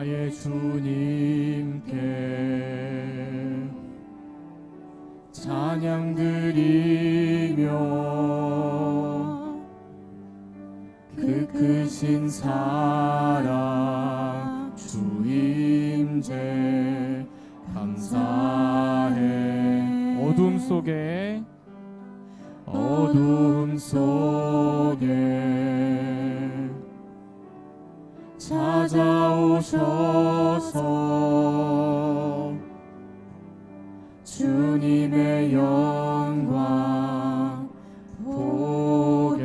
나의 주님께 찬양 드리며 그 크신 사랑 주 임재 감사해. 어둠 속에 찾아오셔서 주님의 영광 보게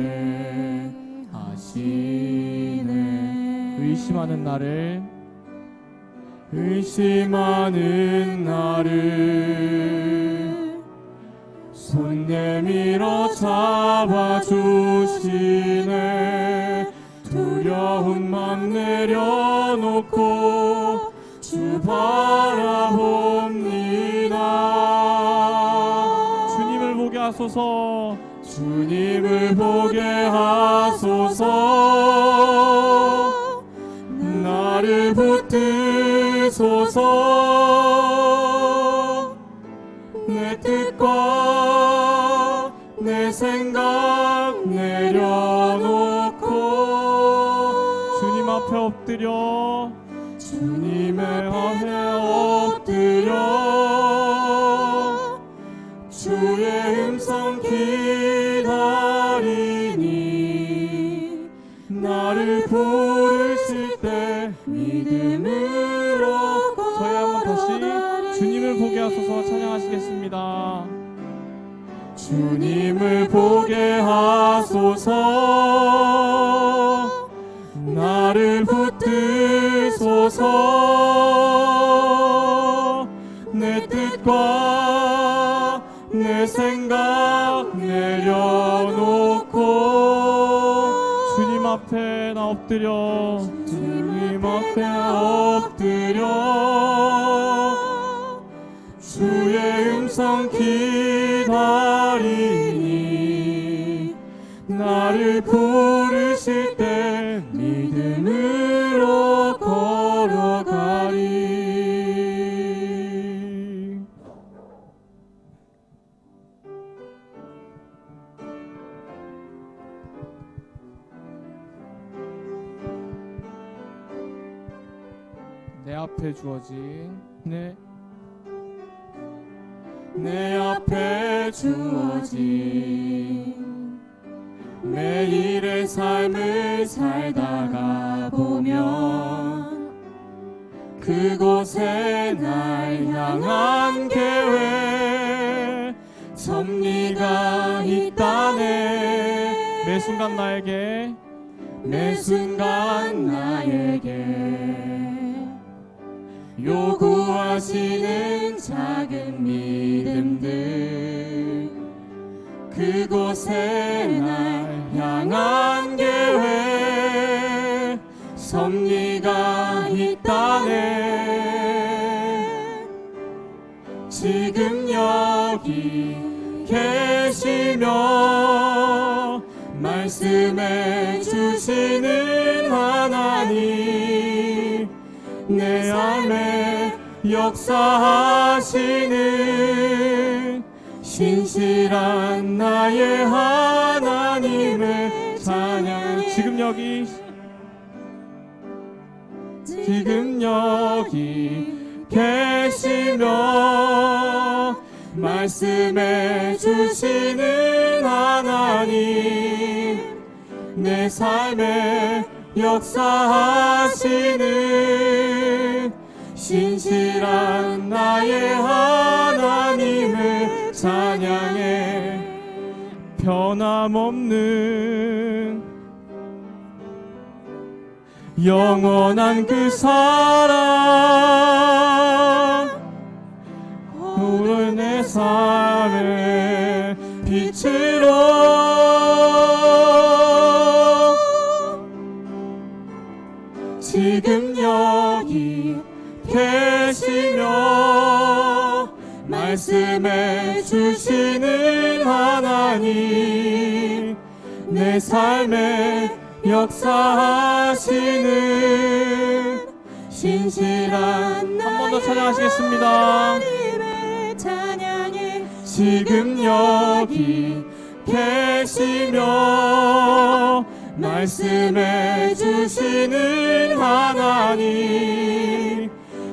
하시네. 의심하는 나를 손 내밀어 잡아주시네. 두려움만 내려놓고 주 바라봅니다. 주님을 보게 하소서. 주님을 보게 하소서. 나를 붙드소서. 내 뜻과 내 생각 내려놓고 주님 앞에 엎드려 주님의 앞에 엎드려 주의 음성 기다리니 나를 부르실 때 믿음으로 저희 한번 다시 걸어가리. 주님을 보게 하소서 찬양하시겠습니다. 주님을 보게 하소서. 나를 붙드소서. 내 뜻과 내 생각 내려놓고 주님 앞에 나 엎드려 주님 앞에 엎드려 주의 음성 기다리니 나를 부르실 때 믿음으로 걸어가리. 내 앞에 주어진 내 앞에 주어진 매일의 삶을 살다가 보면 그곳에 날 향한 계획 섭리가 있다네. 매 순간 나에게 요구하시는 작은 믿음들 그곳에 날 향한 계획 섭리가 있다네. 지금 여기 계시며 말씀해 주시는 하나님 내 삶에 역사하시는 신실한 나의 하나님을 찬양. 지금 여기 계시며 말씀해 주시는 하나님 내 삶에 역사하시는 신실한 나의 하나님을 찬양해. 변함없는 영원한 그 사랑 오늘 내 삶의 빛으로 지금 여기 계시며 말씀해 주시는 하나님 내 삶에 역사하시는 신실한 한 번 더 나의 찬양하시겠습니다. 하나님의 찬양해 지금 여기 계시며 말씀해 주시는 하나님,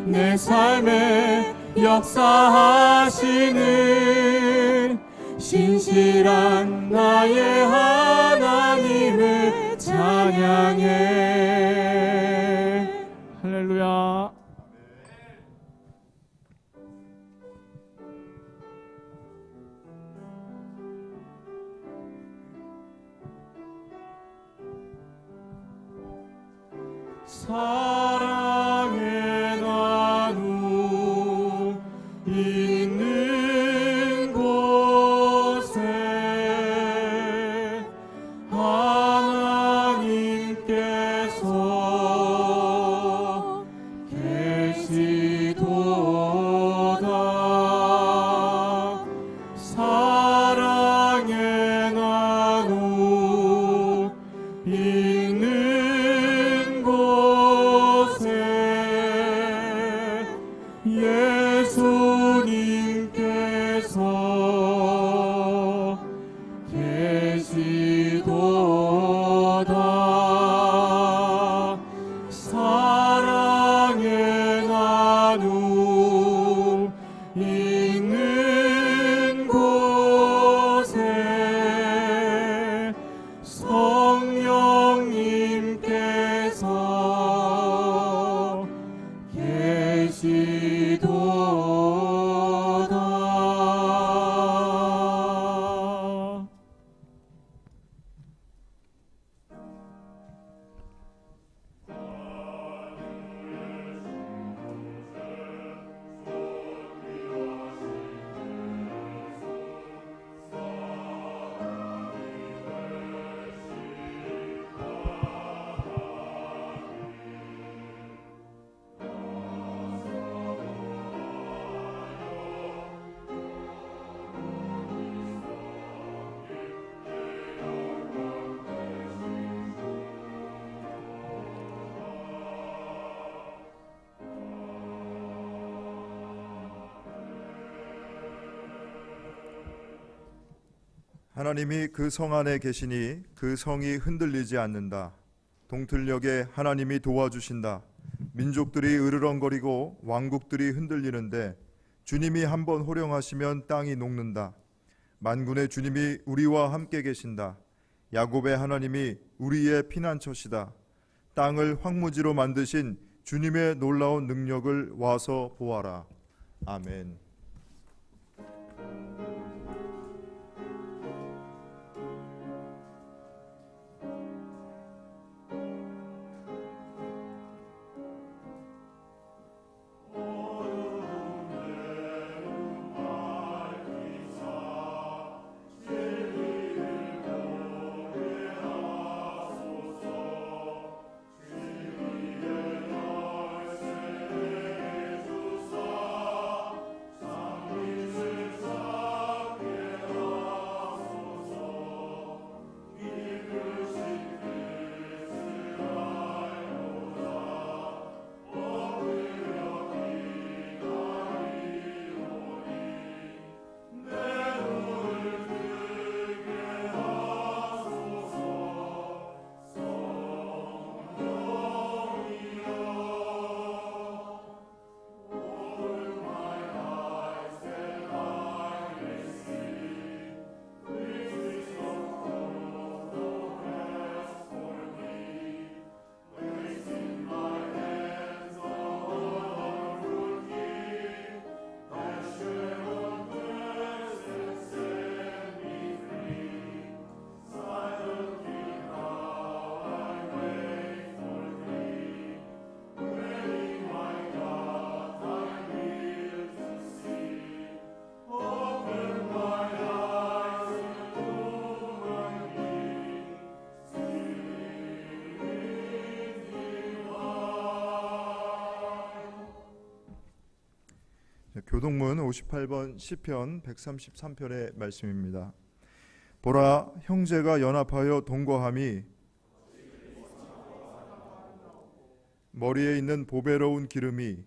내 삶에 역사하시는 신실한 나의 하나님을 찬양해. 할렐루야. 사랑의 나누 있는 곳에 하나님께서 계시도다. 사랑의 나누 있는 곳에 예수님께서 계시도다. 사랑의 나누 있는 곳에 성령님께서 계시도다. 하나님이 그 성 안에 계시니 그 성이 흔들리지 않는다. 동틀녘에 하나님이 도와주신다. 민족들이 으르렁거리고 왕국들이 흔들리는데 주님이 한번 호령하시면 땅이 녹는다. 만군의 주님이 우리와 함께 계신다. 야곱의 하나님이 우리의 피난처시다. 땅을 황무지로 만드신 주님의 놀라운 능력을 와서 보아라. 아멘. 교동문 58번 시편 133편의 말씀입니다. 보라, 형제가 연합하여 동거함이 머리에 있는 보배로운 기름이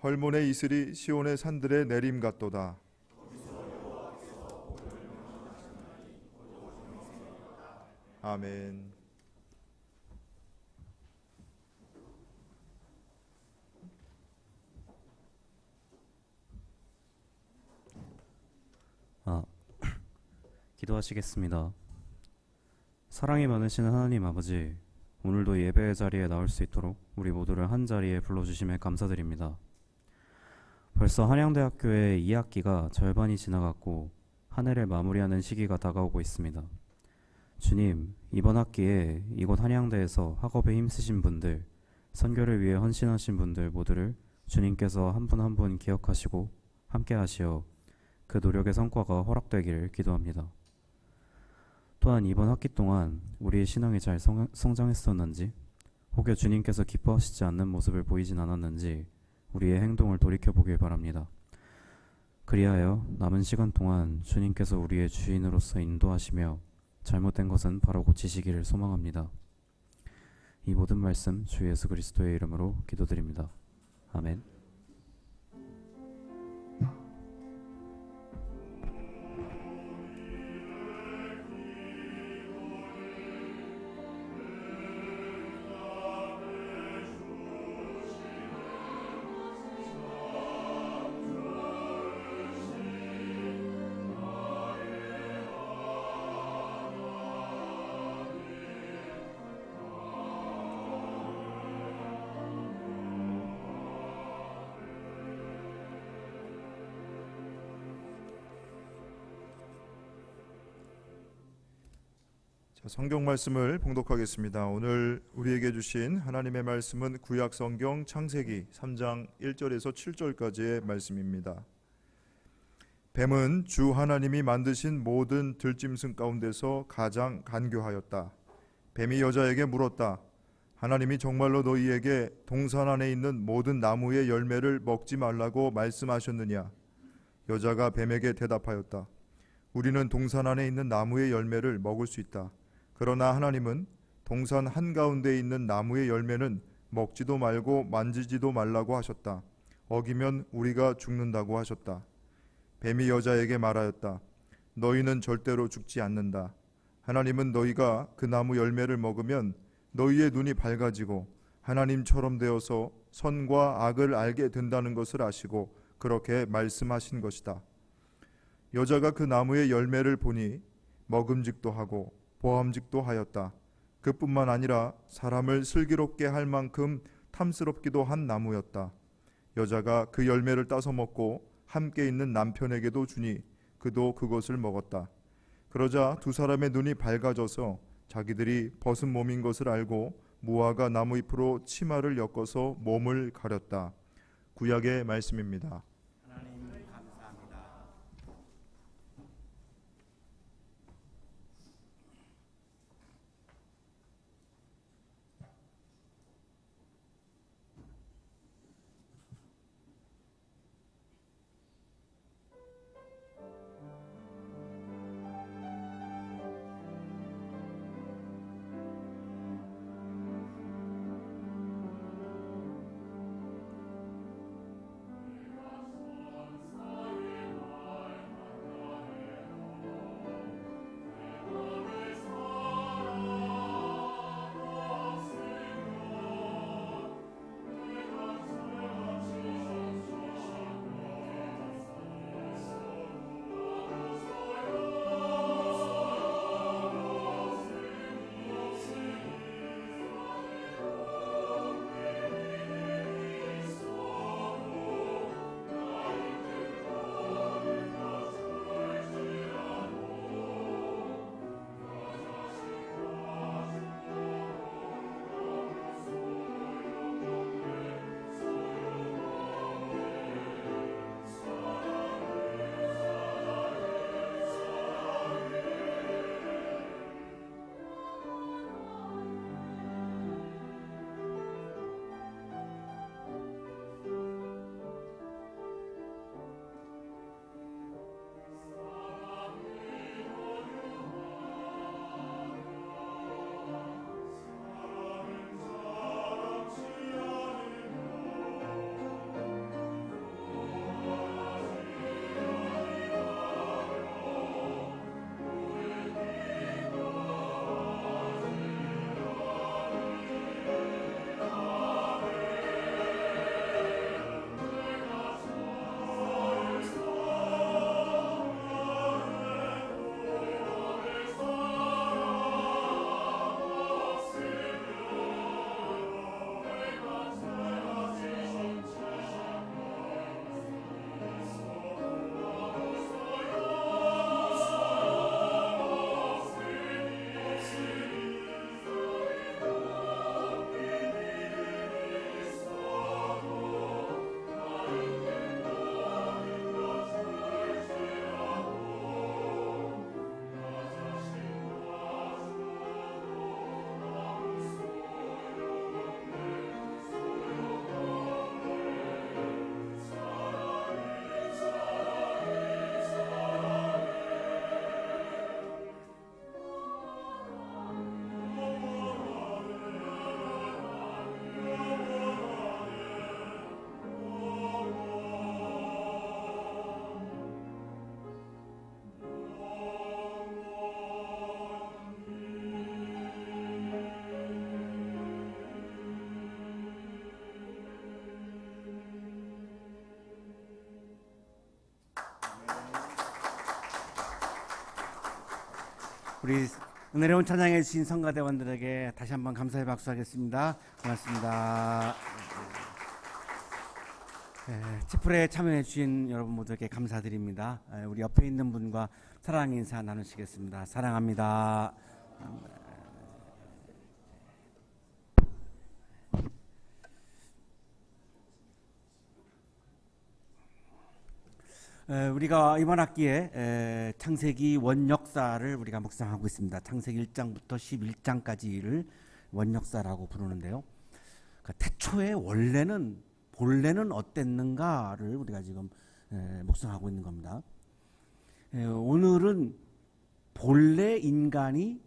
헐몬의 이슬이 시온의 산들에 내림 같도다. 아멘. 기도하시겠습니다. 사랑이 많으신 하나님 아버지, 오늘도 예배의 자리에 나올 수 있도록 우리 모두를 한 자리에 불러주심에 감사드립니다. 벌써 한양대학교의 2학기가 절반이 지나갔고 한 해를 마무리하는 시기가 다가오고 있습니다. 주님, 이번 학기에 이곳 한양대에서 학업에 힘쓰신 분들, 선교를 위해 헌신하신 분들 모두를 주님께서 한 분 한 분 기억하시고 함께 하시어 그 노력의 성과가 허락되기를 기도합니다. 또한 이번 학기 동안 우리의 신앙이 잘 성장했었는지, 혹여 주님께서 기뻐하시지 않는 모습을 보이진 않았는지 우리의 행동을 돌이켜보길 바랍니다. 그리하여 남은 시간 동안 주님께서 우리의 주인으로서 인도하시며 잘못된 것은 바로 고치시기를 소망합니다. 이 모든 말씀 주 예수 그리스도의 이름으로 기도드립니다. 아멘. 성경 말씀을 봉독하겠습니다. 오늘 우리에게 주신 하나님의 말씀은 구약 성경 창세기 3장 1절에서 7절까지의 말씀입니다. 뱀은 주 하나님이 만드신 모든 들짐승 가운데서 가장 간교하였다. 뱀이 여자에게 물었다. 하나님이 정말로 너희에게 동산 안에 있는 모든 나무의 열매를 먹지 말라고 말씀하셨느냐? 여자가 뱀에게 대답하였다. 우리는 동산 안에 있는 나무의 열매를 먹을 수 있다. 그러나 하나님은 동산 한가운데 있는 나무의 열매는 먹지도 말고 만지지도 말라고 하셨다. 어기면 우리가 죽는다고 하셨다. 뱀이 여자에게 말하였다. 너희는 절대로 죽지 않는다. 하나님은 너희가 그 나무 열매를 먹으면 너희의 눈이 밝아지고 하나님처럼 되어서 선과 악을 알게 된다는 것을 아시고 그렇게 말씀하신 것이다. 여자가 그 나무의 열매를 보니 먹음직도 하고 보암직도 하였다. 그뿐만 아니라 사람을 슬기롭게 할 만큼 탐스럽기도 한 나무였다. 여자가 그 열매를 따서 먹고 함께 있는 남편에게도 주니 그도 그것을 먹었다. 그러자 두 사람의 눈이 밝아져서 자기들이 벗은 몸인 것을 알고 무화과 나무 잎으로 치마를 엮어서 몸을 가렸다. 구약의 말씀입니다. 우리 은혜로운 찬양해 주신 성가대원들에게 다시 한번 감사의 박수하겠습니다. 고맙습니다. 치플에 참여해 주신 여러분 모두에게 감사드립니다. 우리 옆에 있는 분과 사랑 인사 나누시겠습니다. 사랑합니다. 우리가 이번 학기에 창세기 원역사를 우리가 묵상하고 있습니다. 창세기 1장부터 11장까지를 원역사라고 부르는데요. 그러니까 태초에 본래는 어땠는가를 우리가 지금 묵상하고 있는 겁니다. 오늘은 본래 인간이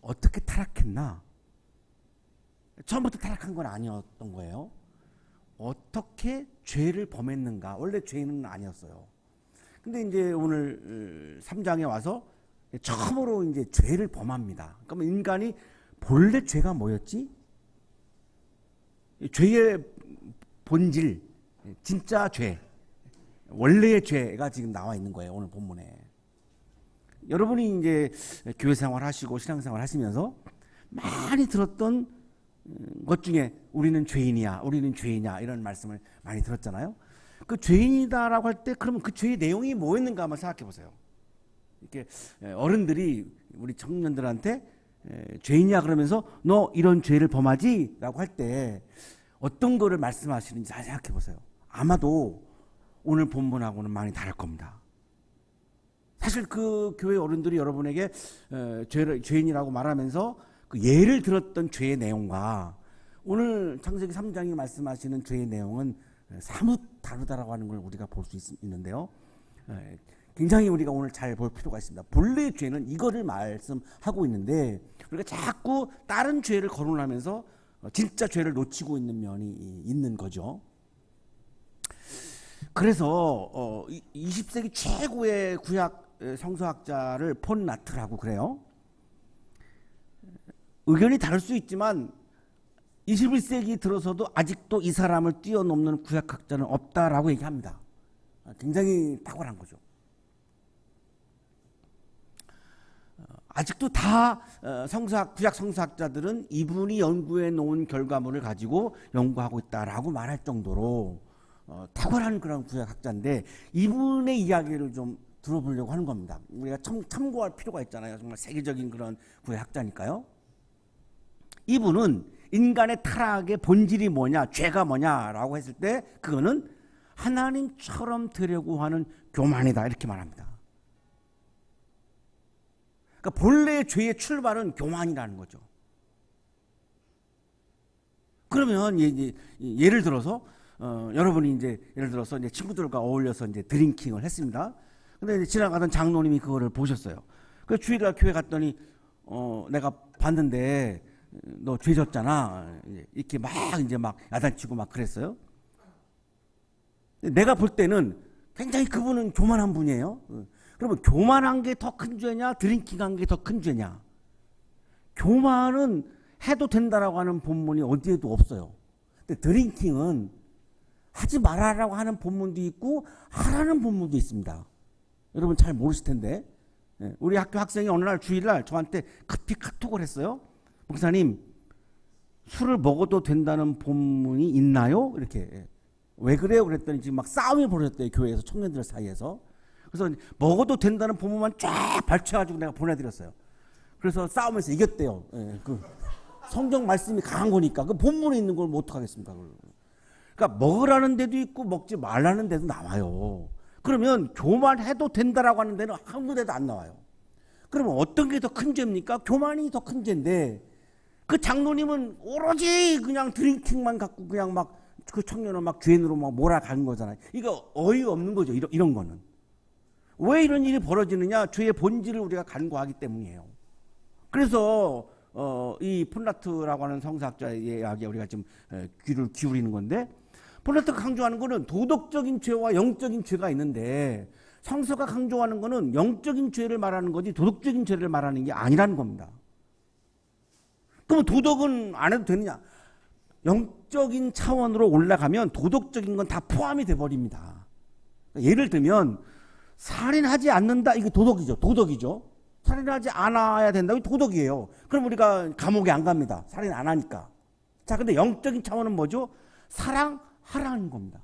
어떻게 타락했나? 처음부터 타락한 건 아니었던 거예요. 어떻게 죄를 범했는가? 원래 죄는 아니었어요. 근데 이제 오늘 3장에 와서 처음으로 이제 죄를 범합니다. 그러면 인간이 본래 죄가 뭐였지? 죄의 본질, 진짜 죄, 원래의 죄가 지금 나와 있는 거예요. 오늘 본문에. 여러분이 이제 교회 생활 하시고 신앙 생활 하시면서 많이 들었던 것 중에 우리는 죄인이야, 우리는 죄인이야 이런 말씀을 많이 들었잖아요. 그 죄인이다라고 할 때 그러면 그 죄의 내용이 뭐였는가 한번 생각해 보세요. 이렇게 어른들이 우리 청년들한테 죄인이야 그러면서 너 이런 죄를 범하지라고 할 때 어떤 거를 말씀하시는지 잘 생각해 보세요. 아마도 오늘 본문하고는 많이 다를 겁니다. 사실 그 교회 어른들이 여러분에게 죄인이라고 말하면서 그 예를 들었던 죄의 내용과 오늘 창세기 3장이 말씀하시는 죄의 내용은 사뭇 다르다라고 하는 걸 우리가 볼 수 있는데요. 굉장히 우리가 오늘 잘 볼 필요가 있습니다. 본래의 죄는 이거를 말씀하고 있는데 우리가 자꾸 다른 죄를 거론하면서 진짜 죄를 놓치고 있는 면이 있는 거죠. 그래서 20세기 최고의 구약 성서학자를 폰 나트라고 그래요. 의견이 다를 수 있지만 21세기 들어서도 아직도 이 사람을 뛰어넘는 구약학자는 없다라고 얘기합니다. 굉장히 탁월한 거죠. 아직도 다 구약 성서학자들은 이분이 연구해 놓은 결과물을 가지고 연구하고 있다라고 말할 정도로 탁월한 그런 구약학자인데 이분의 이야기를 좀 들어보려고 하는 겁니다. 우리가 참고할 필요가 있잖아요. 정말 세계적인 그런 구약학자니까요. 이분은 인간의 타락의 본질이 뭐냐, 죄가 뭐냐라고 했을 때 그거는 하나님처럼 되려고 하는 교만이다 이렇게 말합니다. 그러니까 본래의 죄의 출발은 교만이라는 거죠. 그러면 예를 들어서 여러분이 이제 예를 들어서 이제 친구들과 어울려서 이제 드링킹을 했습니다. 근데 이제 지나가던 장로님이 그거를 보셨어요. 그래서 주일날 교회 갔더니 내가 봤는데 너 죄 졌잖아. 이렇게 막 야단치고 막 그랬어요. 내가 볼 때는 굉장히 그분은 교만한 분이에요. 그러면 교만한 게 더 큰 죄냐, 드링킹한 게 더 큰 죄냐? 교만은 해도 된다라고 하는 본문이 어디에도 없어요. 근데 드링킹은 하지 말아라고 하는 본문도 있고 하라는 본문도 있습니다. 여러분 잘 모르실 텐데 우리 학교 학생이 어느 날 주일날 저한테 급히 카톡을 했어요. 목사님, 술을 먹어도 된다는 본문이 있나요? 이렇게. 왜 그래요? 그랬더니 지금 막 싸움이 벌어졌대요. 교회에서 청년들 사이에서. 그래서 먹어도 된다는 본문만 쫙 발췌해가지고 내가 보내드렸어요. 그래서 싸움에서 이겼대요. 그 성경 말씀이 강한 거니까. 그 본문에 있는 걸 뭐 어떡하겠습니까? 그러니까 먹으라는 데도 있고 먹지 말라는 데도 나와요. 그러면 교만해도 된다라고 하는 데는 한 군데도 안 나와요. 그러면 어떤 게 더 큰 죄입니까? 교만이 더 큰 죄인데 그 장로님은 오로지 그냥 드링킹만 갖고 그냥 막 그 청년을 막 죄인으로 막 몰아가는 거잖아요. 이거 어이가 없는 거죠. 이런 거는. 왜 이런 일이 벌어지느냐? 죄의 본질을 우리가 간과하기 때문이에요. 그래서 이 폰라트라고 하는 성서학자의 이야기에 우리가 지금 귀를 기울이는 건데 폰라트가 강조하는 거는 도덕적인 죄와 영적인 죄가 있는데 성서가 강조하는 거는 영적인 죄를 말하는 거지 도덕적인 죄를 말하는 게 아니라는 겁니다. 그럼 도덕은 안 해도 되느냐? 영적인 차원으로 올라가면 도덕적인 건 다 포함이 돼버립니다. 예를 들면 살인하지 않는다, 이게 도덕이죠. 살인하지 않아야 된다고 도덕이에요. 그럼 우리가 감옥에 안 갑니다. 살인 안 하니까. 자, 근데 영적인 차원은 뭐죠? 사랑하라는 겁니다.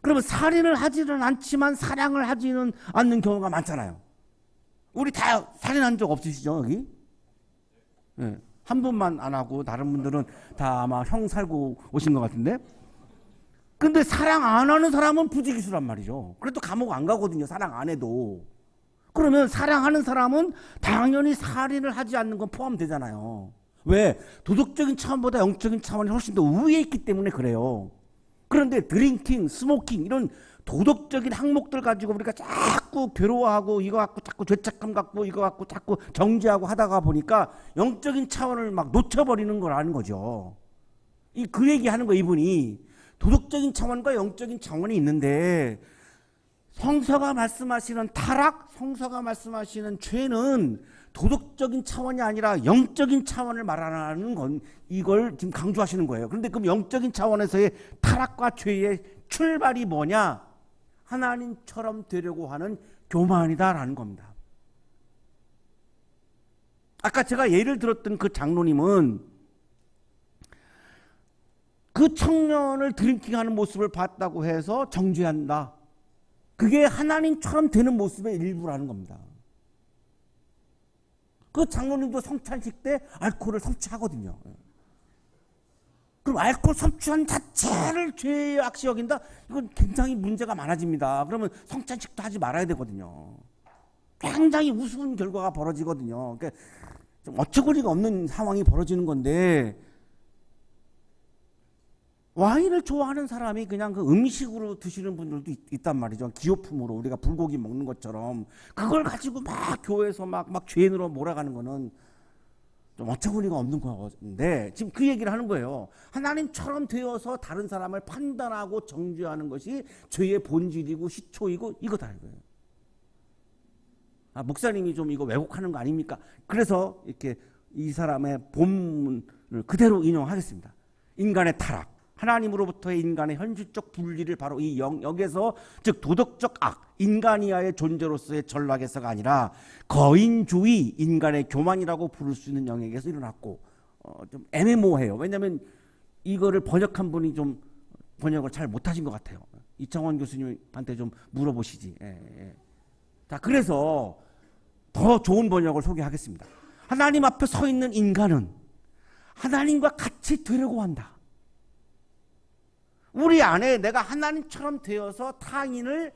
그러면 살인을 하지는 않지만 사랑을 하지는 않는 경우가 많잖아요. 우리 다 살인한 적 없으시죠, 여기? 네. 한 분만 안 하고 다른 분들은 다 아마 형 살고 오신 것 같은데. 근데 사랑 안 하는 사람은 부지기수란 말이죠. 그래도 감옥 안 가거든요, 사랑 안 해도. 그러면 사랑하는 사람은 당연히 살인을 하지 않는 건 포함되잖아요. 왜? 도덕적인 차원보다 영적인 차원이 훨씬 더 우위에 있기 때문에 그래요. 그런데 드링킹, 스모킹 이런 도덕적인 항목들 가지고 우리가 자꾸 괴로워하고 이거 갖고 자꾸 죄책감 갖고 이거 갖고 자꾸 정죄하고 하다가 보니까 영적인 차원을 막 놓쳐버리는 거라는 거죠. 그 얘기하는 거 이분이 도덕적인 차원과 영적인 차원이 있는데 성서가 말씀하시는 타락, 성서가 말씀하시는 죄는 도덕적인 차원이 아니라 영적인 차원을 말하는 건 이걸 지금 강조하시는 거예요. 그런데 그럼 영적인 차원에서의 타락과 죄의 출발이 뭐냐? 하나님처럼 되려고 하는 교만이다라는 겁니다. 아까 제가 예를 들었던 그 장로님은 그 청년을 드링킹하는 모습을 봤다고 해서 정죄한다. 그게 하나님처럼 되는 모습의 일부라는 겁니다. 그 장로님도 성찬식 때 알코올을 섭취하거든요. 그럼 알코올 섭취한 자체를 죄의 악시 여긴다? 이건 굉장히 문제가 많아집니다. 그러면 성찬식도 하지 말아야 되거든요. 굉장히 우스운 결과가 벌어지거든요. 그러니까 좀 어처구니가 없는 상황이 벌어지는 건데 와인을 좋아하는 사람이 그냥 그 음식으로 드시는 분들도 있단 말이죠. 기호품으로 우리가 불고기 먹는 것처럼 그걸 가지고 막 교회에서 막 죄인으로 몰아가는 거는 좀 어처구니가 없는 건데 지금 그 얘기를 하는 거예요. 하나님처럼 되어서 다른 사람을 판단하고 정죄하는 것이 죄의 본질이고 시초이고 이거다 이거예요. 목사님이 좀 이거 왜곡하는 거 아닙니까? 그래서 이렇게 이 사람의 본문을 그대로 인용하겠습니다. 인간의 타락. 하나님으로부터의 인간의 현실적 분리를 바로 이 영역에서 즉 도덕적 악, 인간이하의 존재로서의 전락에서가 아니라 거인주의, 인간의 교만이라고 부를 수 있는 영역에서 일어났고 좀 애매모호해요. 왜냐하면 이거를 번역한 분이 좀 번역을 잘 못하신 것 같아요. 이창원 교수님한테 좀 물어보시지. 자, 그래서 더 좋은 번역을 소개하겠습니다. 하나님 앞에 서 있는 인간은 하나님과 같이 되려고 한다. 우리 안에 내가 하나님처럼 되어서 타인을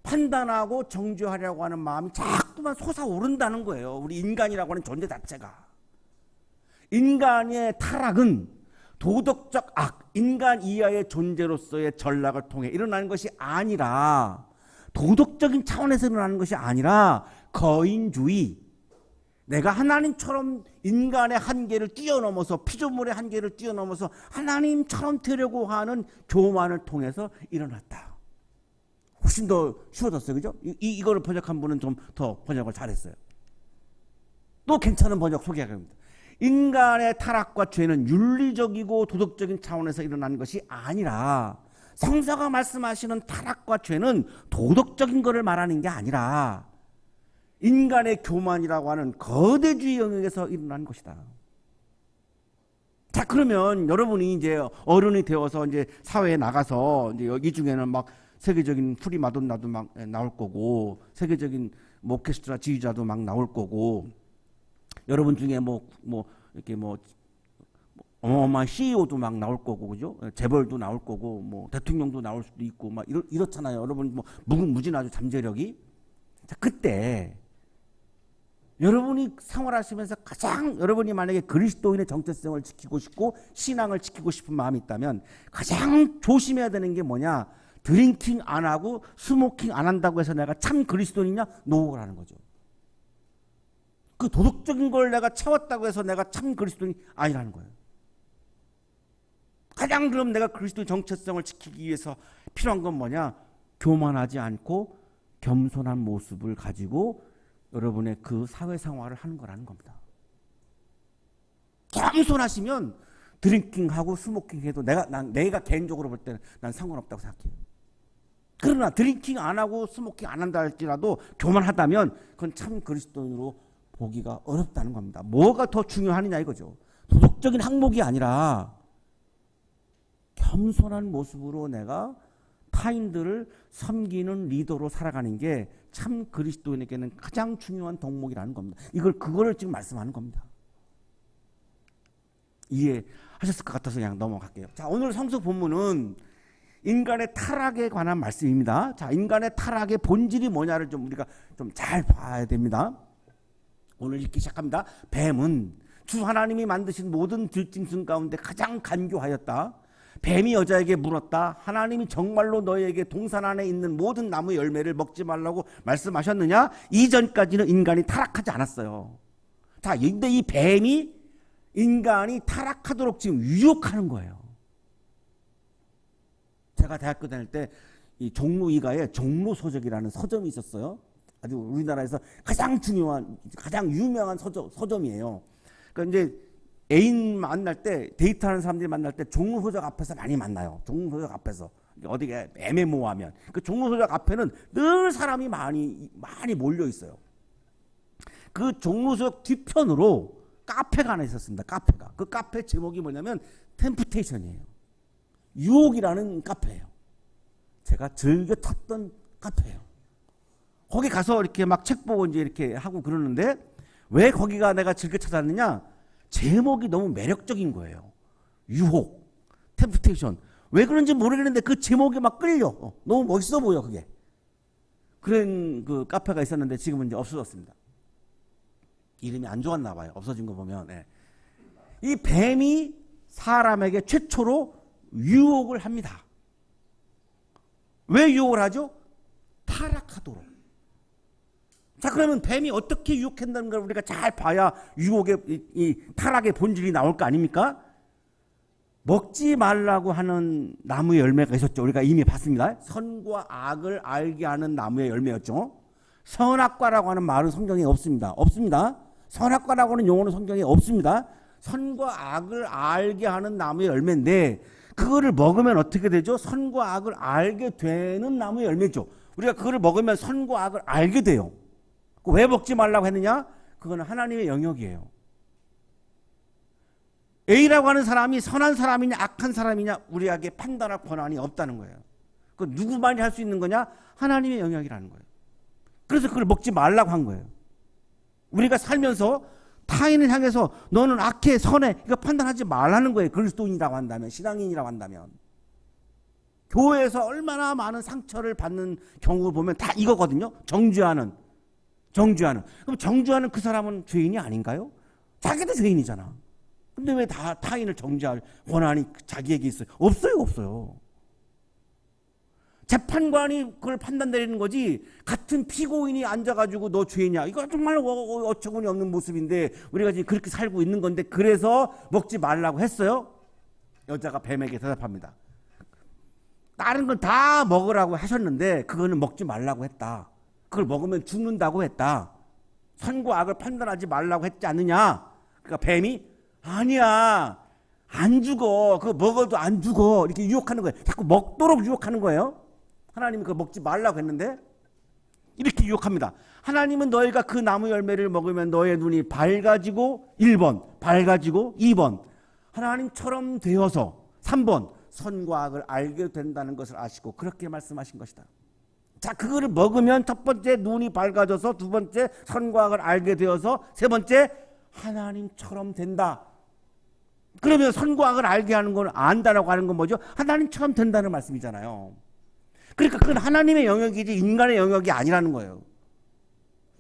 판단하고 정죄하려고 하는 마음이 자꾸만 솟아오른다는 거예요. 우리 인간이라고 하는 존재 자체가. 인간의 타락은 도덕적 악, 인간 이하의 존재로서의 전락을 통해 일어나는 것이 아니라 도덕적인 차원에서 일어나는 것이 아니라 거인주의, 내가 하나님처럼 인간의 한계를 뛰어넘어서 피조물의 한계를 뛰어넘어서 하나님처럼 되려고 하는 교만을 통해서 일어났다. 훨씬 더 쉬워졌어요. 그죠? 이거를 번역한 분은 좀 더 번역을 잘했어요. 또 괜찮은 번역 소개하겠습니다. 인간의 타락과 죄는 윤리적이고 도덕적인 차원에서 일어나는 것이 아니라 성서가 말씀하시는 타락과 죄는 도덕적인 것을 말하는 게 아니라 인간의 교만이라고 하는 거대주의 영역에서 일어난 것이다. 자, 그러면 여러분이 이제 어른이 되어서 이제 사회에 나가서 이제 이 중에는 막 세계적인 프리 마돈나도 막 나올 거고, 세계적인 오케스트라 지휘자도 막 나올 거고, 여러분 중에 뭐 이렇게 어마어마한 CEO도 막 나올 거고, 그죠? 재벌도 나올 거고, 뭐 대통령도 나올 수도 있고, 막 이렇잖아요. 여러분 뭐 무궁무진하죠, 잠재력이. 자, 그때 여러분이 생활하시면서 가장 여러분이 만약에 그리스도인의 정체성을 지키고 싶고 신앙을 지키고 싶은 마음이 있다면 가장 조심해야 되는 게 뭐냐? 드링킹 안 하고 스모킹 안 한다고 해서 내가 참 그리스도인이냐? 노라는 거죠. 그 도덕적인 걸 내가 채웠다고 해서 내가 참 그리스도인이 아니라는 거예요. 가장 그럼 내가 그리스도의 정체성을 지키기 위해서 필요한 건 뭐냐? 교만하지 않고 겸손한 모습을 가지고 여러분의 그 사회생활을 하는 거라는 겁니다. 겸손하시면 드링킹하고 스모킹해도 내가 개인적으로 볼 때는 난 상관없다고 생각해요. 그러나 드링킹 안 하고 스모킹 안 한다 할지라도 교만하다면 그건 참 그리스도인으로 보기가 어렵다는 겁니다. 뭐가 더 중요하느냐 이거죠. 도덕적인 항목이 아니라 겸손한 모습으로 내가 타인들을 섬기는 리더로 살아가는 게 참 그리스도인에게는 가장 중요한 덕목이라는 겁니다. 그거를 지금 말씀하는 겁니다. 이해하셨을 것 같아서 그냥 넘어갈게요. 자, 오늘 성서 본문은 인간의 타락에 관한 말씀입니다. 자, 인간의 타락의 본질이 뭐냐를 좀 우리가 좀 잘 봐야 됩니다. 오늘 읽기 시작합니다. 뱀은 주 하나님이 만드신 모든 들짐승 가운데 가장 간교하였다. 뱀이 여자에게 물었다. 하나님이 정말로 너희에게 동산 안에 있는 모든 나무 열매를 먹지 말라고 말씀하셨느냐? 이전까지는 인간이 타락하지 않았어요. 자, 근데 이 뱀이 인간이 타락하도록 지금 유혹하는 거예요. 제가 대학교 다닐 때 이 종로이가에 종로서적이라는 서점이 있었어요. 아주 우리나라에서 가장 중요한, 가장 유명한 서점이에요. 그러니까 이제 애인 만날 때, 데이트하는 사람들이 만날 때 종로서적 앞에서 많이 만나요. 종로서적 앞에서. 어디가 애매모호하면. 그 종로서적 앞에는 늘 사람이 많이 몰려 있어요. 그 종로서적 뒤편으로 카페가 하나 있었습니다. 카페가. 그 카페 제목이 뭐냐면 템프테이션이에요. 유혹이라는 카페예요. 제가 즐겨 탔던 카페예요. 거기 가서 이렇게 막 책 보고 이제 이렇게 하고 그러는데 왜 거기가 내가 즐겨 찾았느냐? 제목이 너무 매력적인 거예요. 유혹, 템프테이션. 왜 그런지 모르겠는데 그 제목이 막 끌려. 너무 멋있어 보여 그게. 그런 그 카페가 있었는데 지금은 이제 없어졌습니다. 이름이 안 좋았나 봐요. 없어진 거 보면. 네. 이 뱀이 사람에게 최초로 유혹을 합니다. 왜 유혹을 하죠? 타락하도록. 자, 그러면 뱀이 어떻게 유혹한다는 걸 우리가 잘 봐야 유혹의 이 타락의 본질이 나올 거 아닙니까? 먹지 말라고 하는 나무의 열매가 있었죠. 우리가 이미 봤습니다. 선과 악을 알게 하는 나무의 열매였죠. 선악과라고 하는 말은 성경에 없습니다. 없습니다. 선악과라고 하는 용어는 성경에 없습니다. 선과 악을 알게 하는 나무의 열매인데 그거를 먹으면 어떻게 되죠? 선과 악을 알게 되는 나무의 열매죠. 우리가 그거를 먹으면 선과 악을 알게 돼요. 왜 먹지 말라고 했느냐? 그거는 하나님의 영역이에요. A라고 하는 사람이 선한 사람이냐 악한 사람이냐 우리에게 판단할 권한이 없다는 거예요. 그 누구만이 할 수 있는 거냐? 하나님의 영역이라는 거예요. 그래서 그걸 먹지 말라고 한 거예요. 우리가 살면서 타인을 향해서 너는 악해 선해 이거 판단하지 말라는 거예요. 그리스도인이라고 한다면, 신앙인이라고 한다면. 교회에서 얼마나 많은 상처를 받는 경우를 보면 다 이거거든요. 정죄하는. 그럼 정죄하는 그 사람은 죄인이 아닌가요? 자기도 죄인이잖아. 근데 왜 다 타인을 정죄할 권한이 자기에게 있어요? 없어요. 재판관이 그걸 판단 내리는 거지 같은 피고인이 앉아가지고 너 죄냐 이거 정말 어처구니 없는 모습인데 우리가 지금 그렇게 살고 있는 건데 그래서 먹지 말라고 했어요? 여자가 뱀에게 대답합니다. 다른 건 다 먹으라고 하셨는데 그거는 먹지 말라고 했다. 그걸 먹으면 죽는다고 했다. 선과 악을 판단하지 말라고 했지 않느냐. 그러니까 뱀이 아니야 안 죽어 그거 먹어도 안 죽어 이렇게 유혹하는 거예요. 자꾸 먹도록 유혹하는 거예요. 하나님이 그거 먹지 말라고 했는데 이렇게 유혹합니다. 하나님은 너희가 그 나무 열매를 먹으면 너의 눈이 밝아지고 1번 밝아지고 2번 하나님처럼 되어서 3번 선과 악을 알게 된다는 것을 아시고 그렇게 말씀하신 것이다. 자, 그거를 먹으면 첫 번째 눈이 밝아져서 두 번째 선과 악을 알게 되어서 세 번째 하나님처럼 된다. 그러면 선과 악을 알게 하는 건 안다라고 하는 건 뭐죠? 하나님처럼 된다는 말씀이잖아요. 그러니까 그건 하나님의 영역이지 인간의 영역이 아니라는 거예요.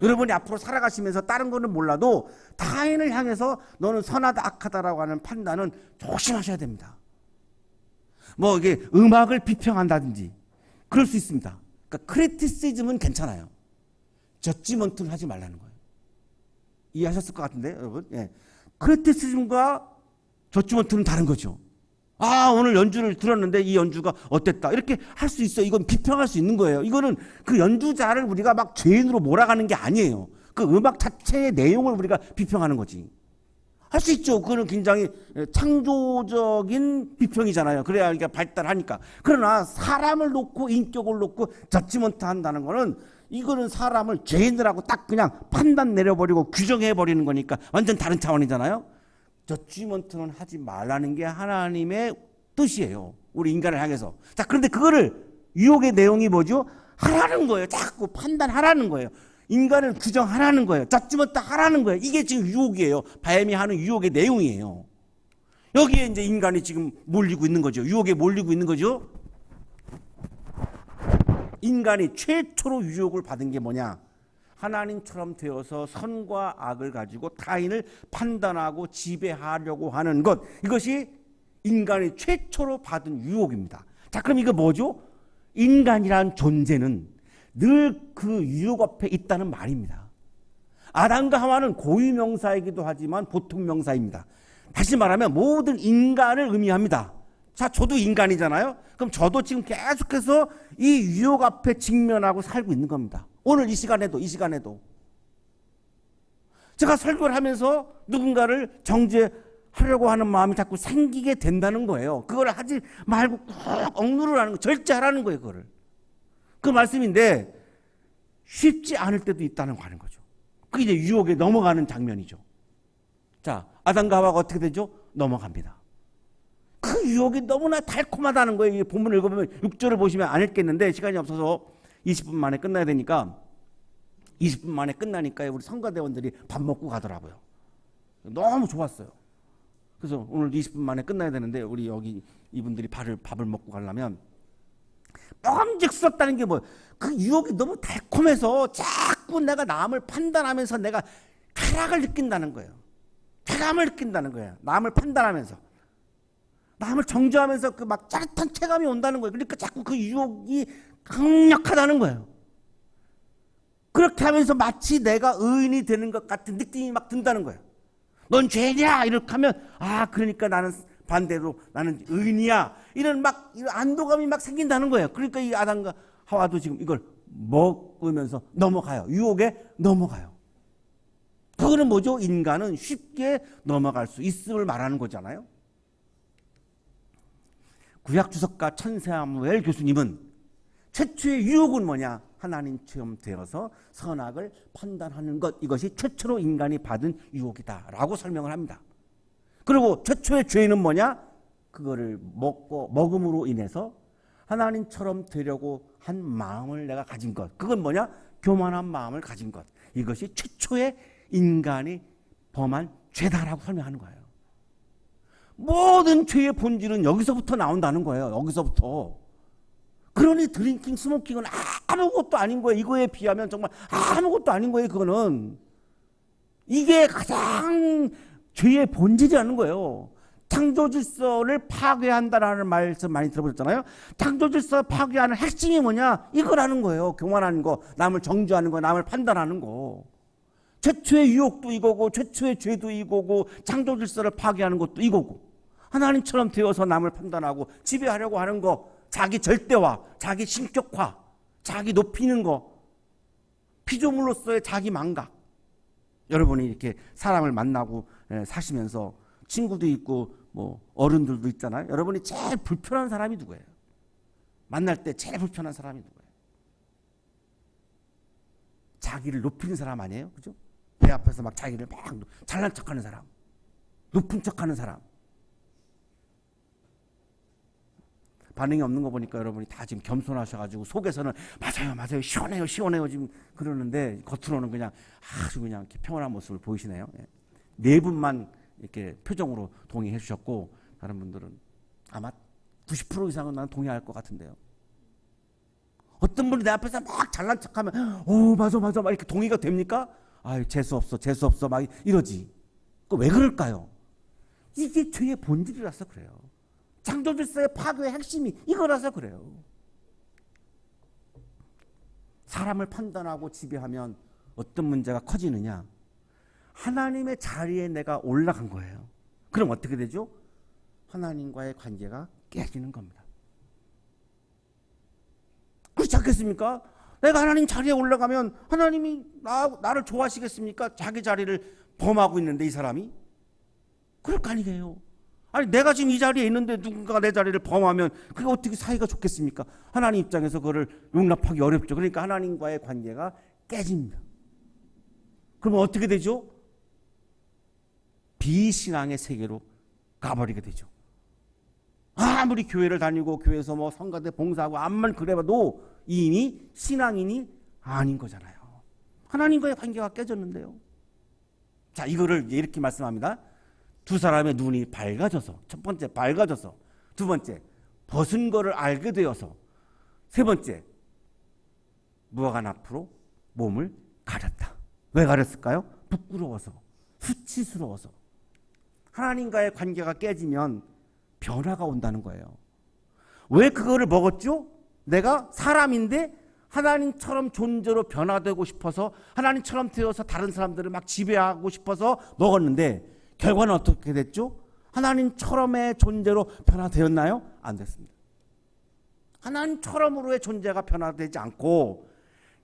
여러분이 앞으로 살아가시면서 다른 거는 몰라도 타인을 향해서 너는 선하다 악하다라고 하는 판단은 조심하셔야 됩니다. 뭐 이게 음악을 비평한다든지 그럴 수 있습니다. 그러니까 크리티시즘은 괜찮아요. 저지먼트는 하지 말라는 거예요. 이해하셨을 것 같은데 여러분? 예. 크리티시즘과 저지먼트는 다른 거죠. 아 오늘 연주를 들었는데 이 연주가 어땠다 이렇게 할 수 있어요. 이건 비평할 수 있는 거예요. 이거는 그 연주자를 우리가 막 죄인으로 몰아가는 게 아니에요. 그 음악 자체의 내용을 우리가 비평하는 거지. 할 수 있죠. 그거는 굉장히 창조적인 비평이잖아요. 그래야 이게 발달하니까. 그러나 사람을 놓고 인격을 놓고 저지먼트 한다는 거는 이거는 사람을 죄인들하고 딱 그냥 판단 내려버리고 규정해버리는 거니까 완전 다른 차원이잖아요. 저지먼트는 하지 말라는 게 하나님의 뜻이에요. 우리 인간을 향해서. 자, 그런데 그거를 유혹의 내용이 뭐죠? 하라는 거예요. 자꾸 판단하라는 거예요. 인간을 규정하라는 거예요. 저지먼트 하라는 거예요. 이게 지금 유혹이에요. 뱀이 하는 유혹의 내용이에요. 여기에 이제 인간이 지금 몰리고 있는 거죠. 유혹에 몰리고 있는 거죠. 인간이 최초로 유혹을 받은 게 뭐냐? 하나님처럼 되어서 선과 악을 가지고 타인을 판단하고 지배하려고 하는 것. 이것이 인간이 최초로 받은 유혹입니다. 자, 그럼 이거 뭐죠? 인간이란 존재는 늘 그 유혹 앞에 있다는 말입니다. 아담과 하와는 고유명사이기도 하지만 보통명사입니다. 다시 말하면 모든 인간을 의미합니다. 자, 저도 인간이잖아요. 그럼 저도 지금 계속해서 이 유혹 앞에 직면하고 살고 있는 겁니다. 오늘 이 시간에도 제가 설교를 하면서 누군가를 정죄하려고 하는 마음이 자꾸 생기게 된다는 거예요. 그걸 하지 말고 꼭 억누르라는 거, 절제하라는 거예요. 그거를. 그 말씀인데 쉽지 않을 때도 있다는 거 하는 거죠. 그게 이제 유혹에 넘어가는 장면이죠. 자, 아담과 하와가 어떻게 되죠? 넘어갑니다. 그 유혹이 너무나 달콤하다는 거예요. 이 본문을 읽어보면 6절을 보시면 안 읽겠는데 시간이 없어서 20분 만에 끝나야 되니까 20분 만에 끝나니까 우리 성가대원들이 밥 먹고 가더라고요. 너무 좋았어요. 그래서 오늘 20분 만에 끝나야 되는데 우리 여기 이분들이 밥을 먹고 가려면 먹음직스럽다는 게 뭐예요? 그 유혹이 너무 달콤해서 자꾸 내가 남을 판단하면서 내가 쾌락을 느낀다는 거예요. 쾌감을 느낀다는 거예요. 남을 판단하면서. 남을 정죄하면서 그 막 짜릿한 쾌감이 온다는 거예요. 그러니까 자꾸 그 유혹이 강력하다는 거예요. 그렇게 하면서 마치 내가 의인이 되는 것 같은 느낌이 막 든다는 거예요. 넌 죄냐? 이렇게 하면 그러니까 나는 반대로 나는 의인이야. 이런 안도감이 막 생긴다는 거예요. 그러니까 이 아담과 하와도 지금 이걸 먹으면서 넘어가요. 유혹에 넘어가요. 그거는 뭐죠? 인간은 쉽게 넘어갈 수 있음을 말하는 거잖아요. 구약 주석가 천사무엘 교수님은 최초의 유혹은 뭐냐? 하나님처럼 되어서 선악을 판단하는 것, 이것이 최초로 인간이 받은 유혹이다라고 설명을 합니다. 그리고 최초의 죄는 뭐냐? 그거를 먹음으로 인해서 하나님처럼 되려고 한 마음을 내가 가진 것. 그건 뭐냐? 교만한 마음을 가진 것. 이것이 최초의 인간이 범한 죄다라고 설명하는 거예요. 모든 죄의 본질은 여기서부터 나온다는 거예요. 여기서부터. 그러니 드링킹, 스모킹은 아무것도 아닌 거예요. 이거에 비하면 정말 아무것도 아닌 거예요. 그거는. 이게 가장 죄의 본질이라는 거예요. 창조 질서를 파괴한다라는 말씀 많이 들어보셨잖아요. 창조 질서 파괴하는 핵심이 뭐냐? 이거라는 거예요. 교만하는 거, 남을 정죄하는 거, 남을 판단하는 거. 최초의 유혹도 이거고 최초의 죄도 이거고 창조 질서를 파괴하는 것도 이거고 하나님처럼 되어서 남을 판단하고 지배하려고 하는 거, 자기 절대화, 자기 신격화, 자기 높이는 거, 피조물로서의 자기 망각. 여러분이 이렇게 사람을 만나고 사시면서 친구도 있고 뭐 어른들도 있잖아요. 여러분이 제일 불편한 사람이 누구예요? 만날 때 제일 불편한 사람이 누구예요? 자기를 높이는 사람 아니에요? 그죠? 내 앞에서 막 자기를 막 잘난 척하는 사람, 높은 척하는 사람. 반응이 없는 거 보니까 여러분이 다 지금 겸손하셔가지고 속에서는 맞아요 시원해요 지금 그러는데 겉으로는 그냥 아주 그냥 이렇게 평온한 모습을 보이시네요. 네 분만 이렇게 표정으로 동의해 주셨고 다른 분들은 아마 90% 이상은 난 동의할 것 같은데요. 어떤 분이 내 앞에서 막 잘난 척하면 맞아 막 이렇게 동의가 됩니까? 재수 없어 막 이러지. 그 왜 그럴까요? 이게 죄의 본질이라서 그래요. 창조 질서의 파괴의 핵심이 이거라서 그래요. 사람을 판단하고 지배하면 어떤 문제가 커지느냐? 하나님의 자리에 내가 올라간 거예요. 그럼 어떻게 되죠? 하나님과의 관계가 깨지는 겁니다. 그렇지 않겠습니까? 내가 하나님 자리에 올라가면 하나님이 나를 좋아하시겠습니까? 자기 자리를 범하고 있는데 이 사람이 그럴 거 아니에요. 아니 내가 지금 이 자리에 있는데 누군가가 내 자리를 범하면 그게 어떻게 사이가 좋겠습니까? 하나님 입장에서 그거를 용납하기 어렵죠. 그러니까 하나님과의 관계가 깨집니다. 그러면 어떻게 되죠? 비신앙의 세계로 가버리게 되죠. 아무리 교회를 다니고 교회에서 뭐 성가대 봉사하고 암만 그래봐도 이미 신앙인이 아닌 거잖아요. 하나님과의 관계가 깨졌는데요. 자, 이거를 이렇게 말씀합니다. 두 사람의 눈이 밝아져서, 첫 번째 밝아져서, 두 번째 벗은 거를 알게 되어서, 세 번째 무화과 앞으로 몸을 가렸다. 왜 가렸을까요? 부끄러워서, 수치스러워서. 하나님과의 관계가 깨지면 변화가 온다는 거예요. 왜 그거를 먹었죠? 내가 사람인데 하나님처럼 존재로 변화되고 싶어서 하나님처럼 되어서 다른 사람들을 막 지배하고 싶어서 먹었는데 결과는 어떻게 됐죠? 하나님처럼의 존재로 변화되었나요? 안 됐습니다. 하나님처럼으로의 존재가 변화되지 않고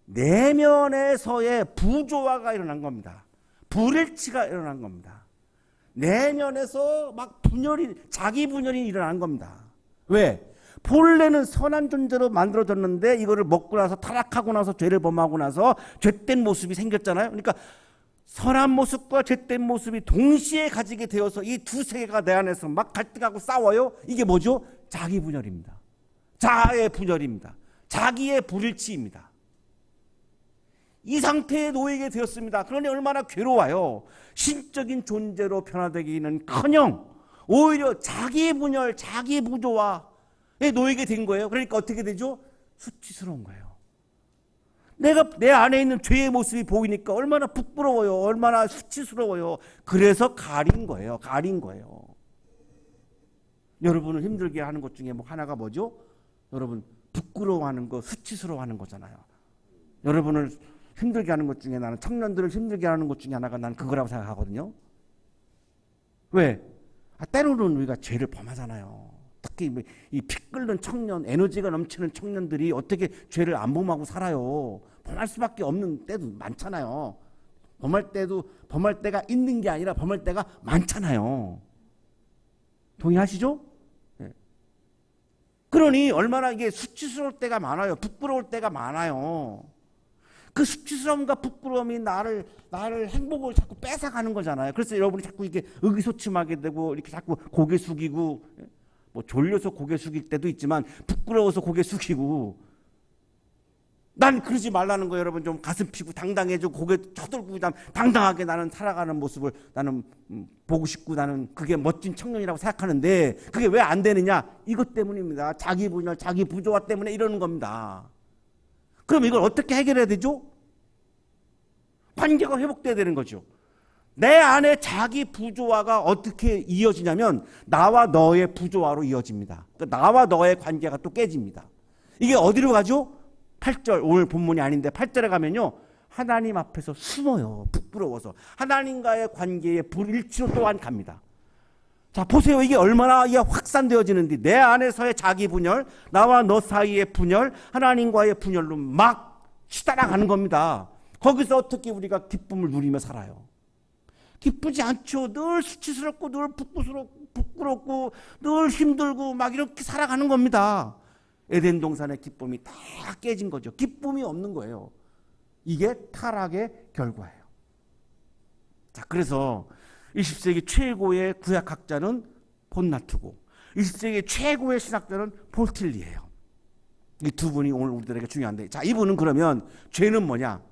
내면에서의 부조화가 일어난 겁니다. 불일치가 일어난 겁니다. 내면에서 막 분열이, 자기 분열이 일어난 겁니다. 왜? 본래는 선한 존재로 만들어졌는데 이거를 먹고 나서 타락하고 나서 죄를 범하고 나서 죄된 모습이 생겼잖아요. 그러니까 선한 모습과 죄된 모습이 동시에 가지게 되어서 이 두 세계가 내 안에서 막 갈등하고 싸워요. 이게 뭐죠? 자기 분열입니다. 자아의 분열입니다. 자기의 불일치입니다. 이 상태에 놓이게 되었습니다. 그러니 얼마나 괴로워요. 신적인 존재로 변화되기는커녕 오히려 자기 분열, 자기 부조화에 놓이게 된 거예요. 그러니까 어떻게 되죠? 수치스러운 거예요. 내가 내 안에 있는 죄의 모습이 보이니까 얼마나 부끄러워요. 얼마나 수치스러워요. 그래서 가린 거예요. 가린 거예요. 여러분을 힘들게 하는 것 중에 뭐 하나가 뭐죠? 여러분 부끄러워하는 거, 수치스러워하는 거잖아요. 여러분을 힘들게 하는 것 중에 나는 청년들을 힘들게 하는 것 중에 하나가 난 그거라고 생각하거든요. 왜? 때로는 우리가 죄를 범하잖아요. 특히 이 피 끓는 청년, 에너지가 넘치는 청년들이 어떻게 죄를 안 범하고 살아요. 범할 수밖에 없는 때도 많잖아요. 범할 때가 있는 게 아니라 범할 때가 많잖아요. 동의하시죠? 네. 그러니 얼마나 이게 수치스러울 때가 많아요. 부끄러울 때가 많아요. 그 수치스러움과 부끄러움이 나를 행복을 자꾸 뺏어가는 거잖아요. 그래서 여러분이 자꾸 이렇게 의기소침하게 되고 이렇게 자꾸 고개 숙이고, 뭐 졸려서 고개 숙일 때도 있지만 부끄러워서 고개 숙이고. 난 그러지 말라는 거예요. 여러분 좀 가슴 피고 당당해지고 고개 쳐들고 당당하게 나는 살아가는 모습을 나는 보고 싶고 나는 그게 멋진 청년이라고 생각하는데 그게 왜 안 되느냐? 이것 때문입니다. 자기 분열, 자기 부조화 때문에 이러는 겁니다. 그럼 이걸 어떻게 해결해야 되죠? 관계가 회복돼야 되는 거죠. 내 안에 자기 부조화가 어떻게 이어지냐면 나와 너의 부조화로 이어집니다. 그러니까 나와 너의 관계가 또 깨집니다. 이게 어디로 가죠? 8절, 오늘 본문이 아닌데 8절에 가면요. 하나님 앞에서 숨어요. 부끄러워서. 하나님과의 관계의 불일치로 또한 갑니다. 자, 보세요. 이게 얼마나 확산되어지는지. 내 안에서의 자기 분열, 나와 너 사이의 분열, 하나님과의 분열로 막 치달아가는 겁니다. 거기서 어떻게 우리가 기쁨을 누리며 살아요? 기쁘지 않죠. 늘 수치스럽고 늘 부끄럽고 늘 힘들고 막 이렇게 살아가는 겁니다. 에덴 동산의 기쁨이 다 깨진 거죠. 기쁨이 없는 거예요. 이게 타락의 결과예요. 자, 그래서 20세기 최고의 구약학자는 본나투고 20세기 최고의 신학자는 폴틸리예요. 이 두 분이 오늘 우리들에게 중요한데, 자, 이분은 그러면 죄는 뭐냐?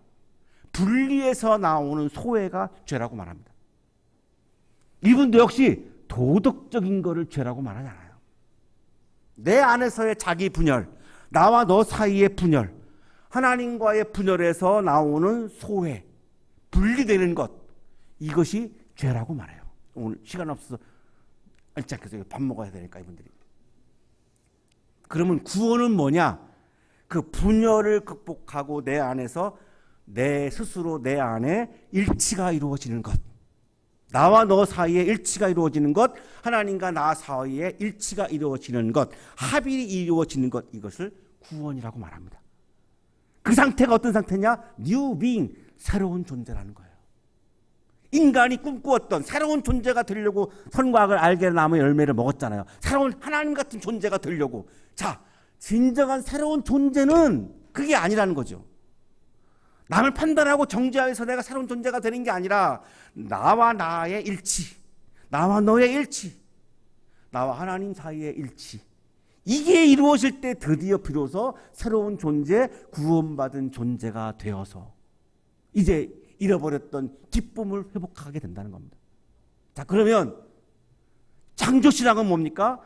분리에서 나오는 소외가 죄라고 말합니다. 이분도 역시 도덕적인 거를 죄라고 말하지 않아요. 내 안에서의 자기 분열, 나와 너 사이의 분열, 하나님과의 분열에서 나오는 소외, 분리되는 것, 이것이 죄라고 말해요. 오늘 시간 없어서 알짝해서 밥 먹어야 되니까 이분들이. 그러면 구원은 뭐냐? 그 분열을 극복하고 내 안에서 내 스스로 내 안에 일치가 이루어지는 것, 나와 너 사이에 일치가 이루어지는 것, 하나님과 나 사이에 일치가 이루어지는 것, 합일이 이루어지는 것, 이것을 구원이라고 말합니다. 그 상태가 어떤 상태냐? New being, 새로운 존재라는 거예요. 인간이 꿈꾸었던 새로운 존재가 되려고 선과 악을 알게 나무의 열매를 먹었잖아요. 새로운 하나님 같은 존재가 되려고. 자, 진정한 새로운 존재는 그게 아니라는 거죠. 남을 판단하고 정죄하여서 내가 새로운 존재가 되는 게 아니라 나와 나의 일치, 나와 너의 일치, 나와 하나님 사이의 일치, 이게 이루어질 때 드디어 비로소 새로운 존재, 구원받은 존재가 되어서 이제 잃어버렸던 기쁨을 회복하게 된다는 겁니다. 자, 그러면 창조신앙은 뭡니까?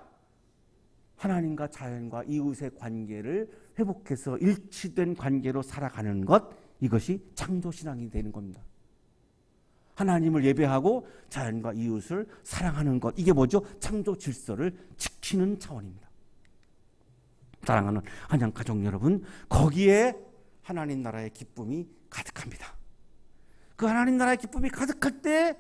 하나님과 자연과 이웃의 관계를 회복해서 일치된 관계로 살아가는 것, 이것이 창조신앙이 되는 겁니다. 하나님을 예배하고 자연과 이웃을 사랑하는 것, 이게 뭐죠? 창조 질서를 지키는 차원입니다. 사랑하는 한양 가족 여러분, 거기에 하나님 나라의 기쁨이 가득합니다. 그 하나님 나라의 기쁨이 가득할 때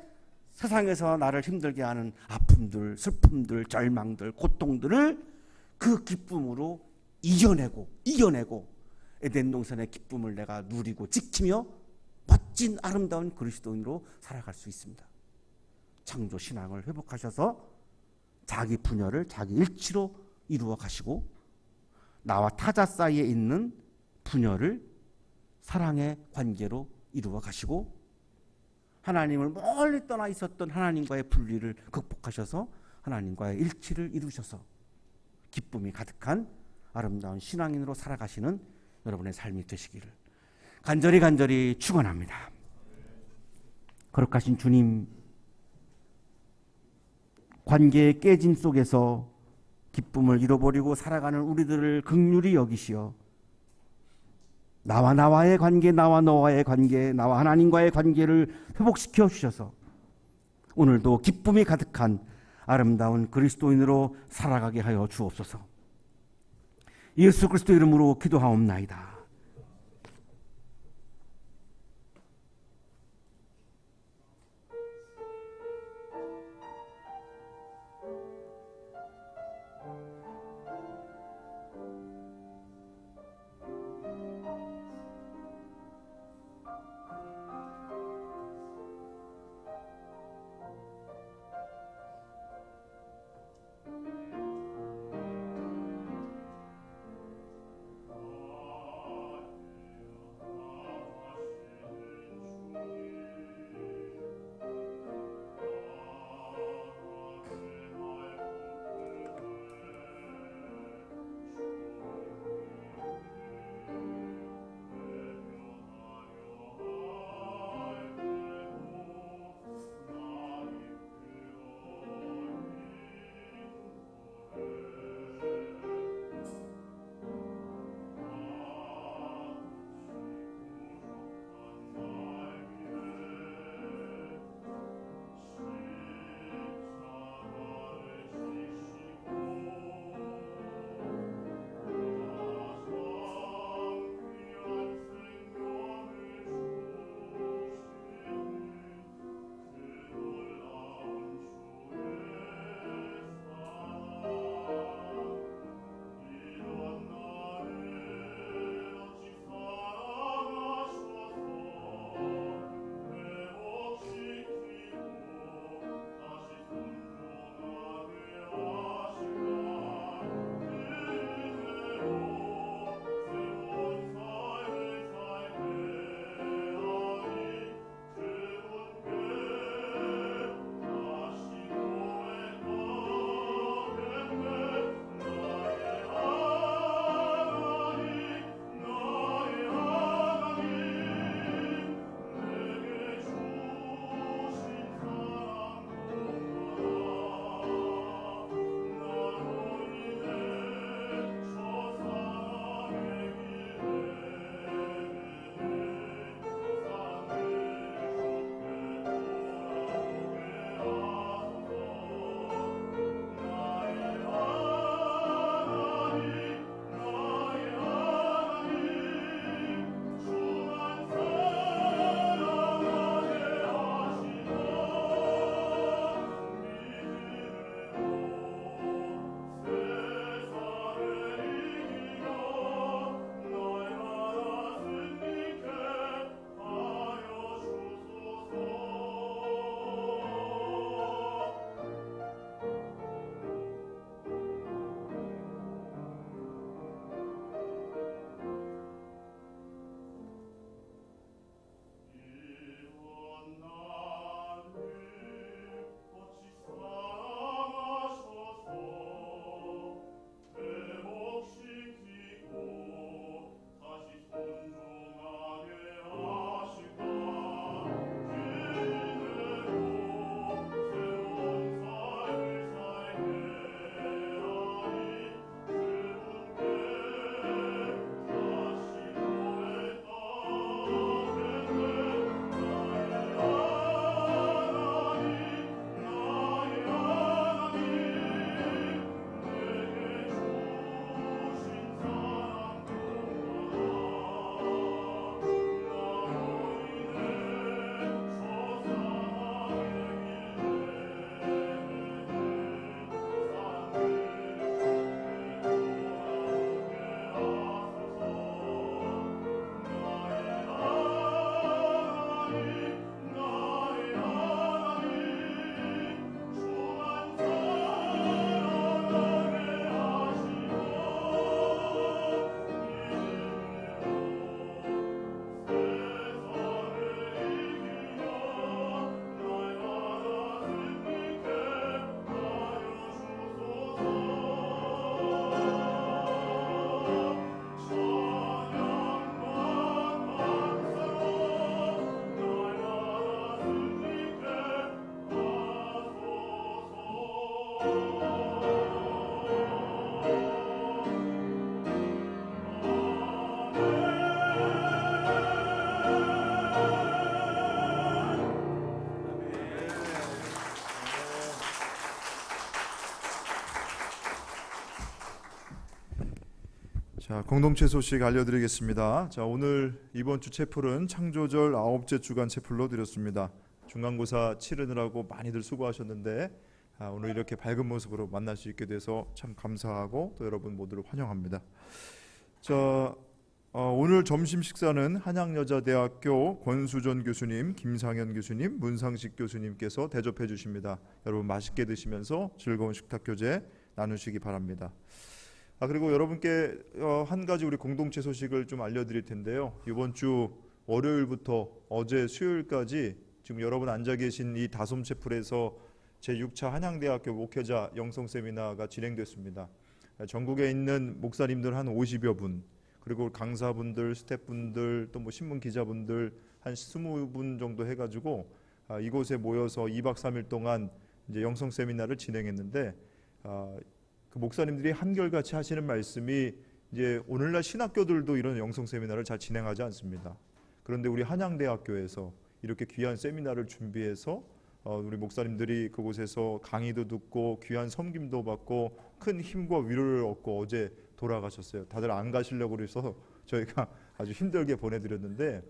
세상에서 나를 힘들게 하는 아픔들, 슬픔들, 절망들, 고통들을 그 기쁨으로 이겨내고 에덴 동산의 기쁨을 내가 누리고 지키며 멋진 아름다운 그리스도인으로 살아갈 수 있습니다. 창조 신앙을 회복하셔서 자기 분열을 자기 일치로 이루어 가시고 나와 타자 사이에 있는 분열을 사랑의 관계로 이루어 가시고 하나님을 멀리 떠나 있었던 하나님과의 분리를 극복하셔서 하나님과의 일치를 이루셔서 기쁨이 가득한 아름다운 신앙인으로 살아가시는 여러분의 삶이 되시기를 간절히 축원합니다. 거룩하신 주님, 관계의 깨짐 속에서 기쁨을 잃어버리고 살아가는 우리들을 긍휼히 여기시어 나와의 관계, 나와 너와의 관계, 나와 하나님과의 관계를 회복시켜 주셔서 오늘도 기쁨이 가득한 아름다운 그리스도인으로 살아가게 하여 주옵소서. 예수 그리스도 이름으로 기도하옵나이다. 자, 공동체 소식 알려드리겠습니다. 자, 오늘 이번 주 채플은 창조절 9째 주간 채플로 드렸습니다. 중간고사 치르느라고 많이들 수고하셨는데 오늘 이렇게 밝은 모습으로 만날 수 있게 돼서 참 감사하고 또 여러분 모두를 환영합니다. 자, 오늘 점심 식사는 한양여자대학교 권수전 교수님, 김상현 교수님, 문상식 교수님께서 대접해 주십니다. 여러분 맛있게 드시면서 즐거운 식탁 교제 나누시기 바랍니다. 그리고 여러분께 한 가지 우리 공동체 소식을 좀 알려드릴 텐데요. 이번 주 월요일부터 어제 수요일까지 지금 여러분 앉아 계신 이 다솜 채플에서 제6차 한양대학교 목회자 영성 세미나가 진행됐습니다. 전국에 있는 목사님들 한 50여 분, 그리고 강사분들, 스태프분들, 또 뭐 신문 기자분들 한 20분 정도 해가지고 이곳에 모여서 2박 3일 동안 이제 영성 세미나를 진행했는데 그 목사님들이 한결같이 하시는 말씀이 이제 오늘날 신학교들도 이런 영성 세미나를 잘 진행하지 않습니다. 그런데 우리 한양대학교에서 이렇게 귀한 세미나를 준비해서 우리 목사님들이 그곳에서 강의도 듣고 귀한 섬김도 받고 큰 힘과 위로를 얻고 어제 돌아가셨어요. 다들 안 가시려고 그래서 저희가 아주 힘들게 보내드렸는데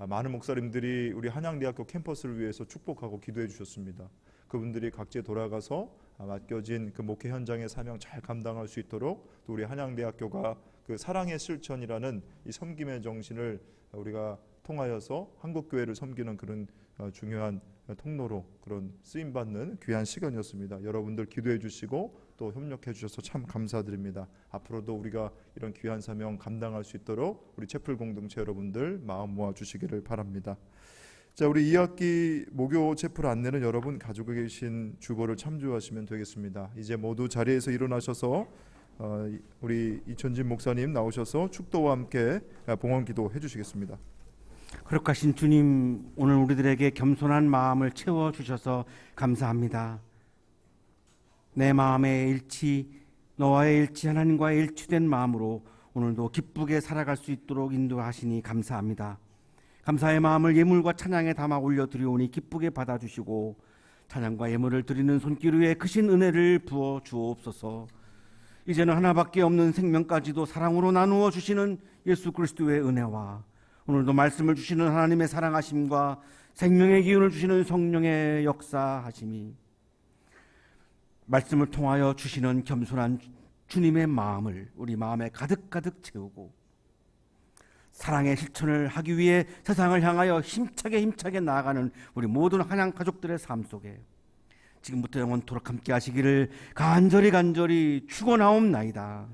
많은 목사님들이 우리 한양대학교 캠퍼스를 위해서 축복하고 기도해 주셨습니다. 그분들이 각지에 돌아가서 맡겨진 그 목회 현장의 사명 잘 감당할 수 있도록 또 우리 한양대학교가 그 사랑의 실천이라는 이 섬김의 정신을 우리가 통하여서 한국교회를 섬기는 그런 중요한 통로로 그런 쓰임받는 귀한 시간이었습니다. 여러분들 기도해 주시고 또 협력해 주셔서 참 감사드립니다. 앞으로도 우리가 이런 귀한 사명 감당할 수 있도록 우리 채플 공동체 여러분들 마음 모아 주시기를 바랍니다. 자, 우리 2학기 목요 채플 안내는 여러분 가지고 계신 주보를 참조하시면 되겠습니다. 이제 모두 자리에서 일어나셔서 우리 이천진 목사님 나오셔서 축도와 함께 봉헌 기도 해주시겠습니다. 거룩하신 주님, 오늘 우리들에게 겸손한 마음을 채워주셔서 감사합니다. 내 마음의 일치, 너와의 일치, 하나님과의 일치된 마음으로 오늘도 기쁘게 살아갈 수 있도록 인도하시니 감사합니다. 감사의 마음을 예물과 찬양에 담아 올려드리오니 기쁘게 받아주시고 찬양과 예물을 드리는 손길 위에 크신 은혜를 부어 주옵소서. 이제는 하나밖에 없는 생명까지도 사랑으로 나누어 주시는 예수 그리스도의 은혜와 오늘도 말씀을 주시는 하나님의 사랑하심과 생명의 기운을 주시는 성령의 역사하심이 말씀을 통하여 주시는 겸손한 주님의 마음을 우리 마음에 가득가득 채우고 사랑의 실천을 하기 위해 세상을 향하여 힘차게 나아가는 우리 모든 한양 가족들의 삶 속에 지금부터 영원토록 함께 하시기를 간절히 축원하옵나이다.